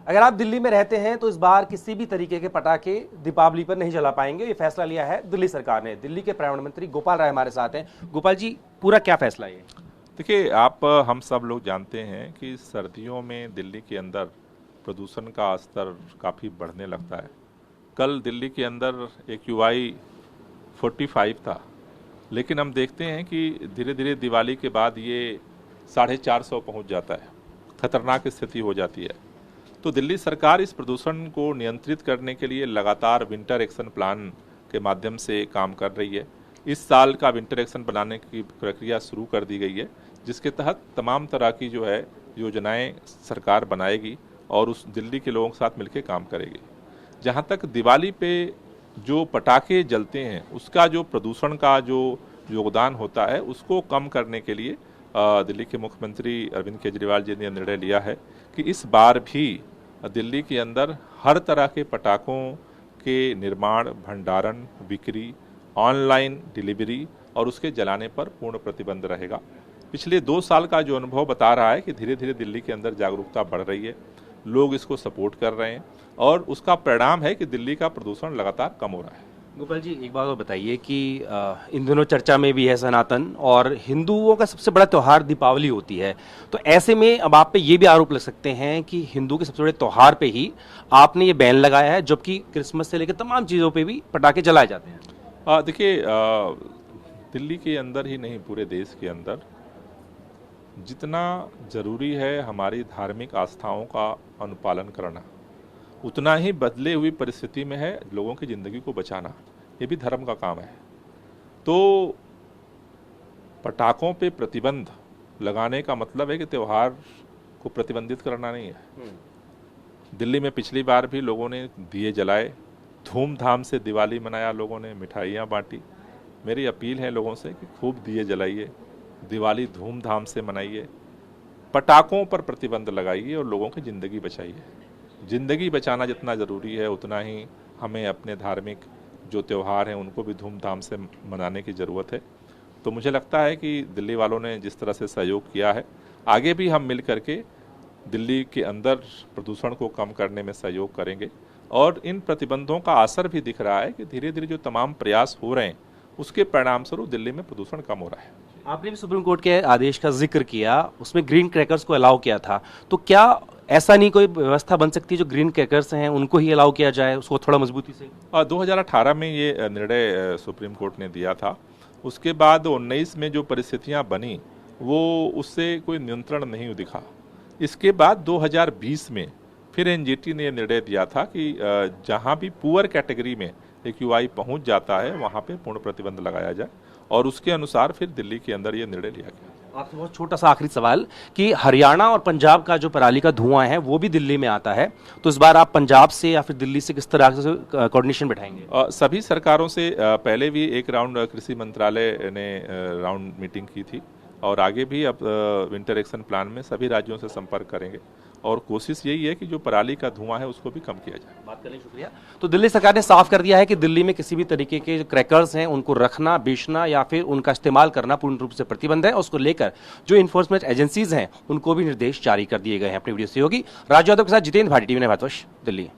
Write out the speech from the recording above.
अगर आप दिल्ली में रहते हैं तो इस बार किसी भी तरीके के पटाखे दीपावली पर नहीं जला पाएंगे। ये फैसला लिया है दिल्ली सरकार ने। दिल्ली के पर्यावरण मंत्री गोपाल राय हमारे साथ हैं। गोपाल जी, पूरा क्या फैसला है? देखिए, हम सब लोग जानते हैं कि सर्दियों में दिल्ली के अंदर प्रदूषण का स्तर काफ़ी बढ़ने लगता है। कल दिल्ली के अंदर AQI 45 था, लेकिन हम देखते हैं कि धीरे धीरे दिवाली के बाद ये 450 पहुंच जाता है। खतरनाक स्थिति हो जाती है। तो दिल्ली सरकार इस प्रदूषण को नियंत्रित करने के लिए लगातार विंटर एक्शन प्लान के माध्यम से काम कर रही है। इस साल का विंटर एक्शन बनाने की प्रक्रिया शुरू कर दी गई है, जिसके तहत तमाम तरह की जो है योजनाएं सरकार बनाएगी और उस दिल्ली के लोगों के साथ मिलकर काम करेगी। जहां तक दिवाली पे जो पटाखे जलते हैं उसका जो प्रदूषण का जो योगदान होता है उसको कम करने के लिए दिल्ली के मुख्यमंत्री अरविंद केजरीवाल जी ने निर्णय लिया है कि इस बार भी दिल्ली के अंदर हर तरह के पटाखों के निर्माण, भंडारण, बिक्री, ऑनलाइन डिलीवरी और उसके जलाने पर पूर्ण प्रतिबंध रहेगा। पिछले 2 साल का जो अनुभव बता रहा है कि धीरे धीरे दिल्ली के अंदर जागरूकता बढ़ रही है, लोग इसको सपोर्ट कर रहे हैं और उसका परिणाम है कि दिल्ली का प्रदूषण लगातार कम हो रहा है। गोपाल जी, एक बात और बताइए कि इन दिनों चर्चा में भी है सनातन, और हिंदुओं का सबसे बड़ा त्यौहार दीपावली होती है। तो ऐसे में अब आप पे ये भी आरोप लग सकते हैं कि हिंदू के सबसे बड़े त्यौहार पे ही आपने ये बैन लगाया है, जबकि क्रिसमस से लेकर तमाम चीज़ों पे भी पटाखे जलाए जाते हैं। देखिए, दिल्ली के अंदर ही नहीं, पूरे देश के अंदर जितना ज़रूरी है हमारी धार्मिक आस्थाओं का अनुपालन करना, उतना ही बदले हुई परिस्थिति में है लोगों की ज़िंदगी को बचाना। ये भी धर्म का काम है। तो पटाखों पे प्रतिबंध लगाने का मतलब है कि त्यौहार को प्रतिबंधित करना नहीं है। दिल्ली में पिछली बार भी लोगों ने दिए जलाए, धूमधाम से दिवाली मनाया, लोगों ने मिठाइयाँ बांटी। मेरी अपील है लोगों से कि खूब दिए जलाइए, दिवाली धूमधाम से मनाइए, पटाखों पर प्रतिबंध लगाइए और लोगों की ज़िंदगी बचाइए। ज़िंदगी बचाना जितना ज़रूरी है उतना ही हमें अपने धार्मिक जो त्यौहार हैं उनको भी धूमधाम से मनाने की ज़रूरत है। तो मुझे लगता है कि दिल्ली वालों ने जिस तरह से सहयोग किया है, आगे भी हम मिल करके दिल्ली के अंदर प्रदूषण को कम करने में सहयोग करेंगे। और इन प्रतिबंधों का असर भी दिख रहा है कि धीरे धीरे जो तमाम प्रयास हो रहे हैं उसके परिणाम स्वरूप दिल्ली में प्रदूषण कम हो रहा है। आपने भी सुप्रीम कोर्ट के आदेश का जिक्र किया, उसमें ग्रीन क्रैकर्स को अलाउ किया था। तो क्या ऐसा नहीं कोई व्यवस्था बन सकती है जो ग्रीन क्रैकर्स हैं उनको ही अलाउ किया जाए, उसको थोड़ा मजबूती से? 2018 में ये निर्णय सुप्रीम कोर्ट ने दिया था। उसके बाद 19 में जो परिस्थितियां बनी वो उससे कोई नियंत्रण नहीं दिखा। इसके बाद 2020 में फिर NGT ने निर्णय दिया था कि जहां भी पुअर कैटेगरी में AQI पहुंच जाता है वहां पे पूर्ण प्रतिबंध लगाया जाए, और उसके अनुसार फिर दिल्ली के अंदर ये निर्णय लिया गया। आपसे बहुत छोटा सा आखिरी सवाल कि हरियाणा और पंजाब का जो पराली का धुआं है वो भी दिल्ली में आता है, तो इस बार आप पंजाब से या फिर दिल्ली से किस तरह से कोऑर्डिनेशन बैठाएंगे? सभी सरकारों से पहले भी एक राउंड कृषि मंत्रालय ने राउंड मीटिंग की थी, और आगे भी अब विंटर एक्शन प्लान में सभी राज्यों से संपर्क करेंगे, और कोशिश यही है कि जो पराली का धुआं है उसको भी कम किया जाए। बात करने शुक्रिया। तो दिल्ली सरकार ने साफ कर दिया है कि दिल्ली में किसी भी तरीके के जो क्रैकर्स हैं उनको रखना, बेचना या फिर उनका इस्तेमाल करना पूर्ण रूप से प्रतिबंध है। उसको लेकर जो इन्फोर्समेंट एजेंसीज हैं उनको भी निर्देश जारी कर दिए गए हैं। अपनी वीडियो सहयोगी राजू यादव के साथ जितेंद्र भाटी, टीवी भारतवर्ष, दिल्ली।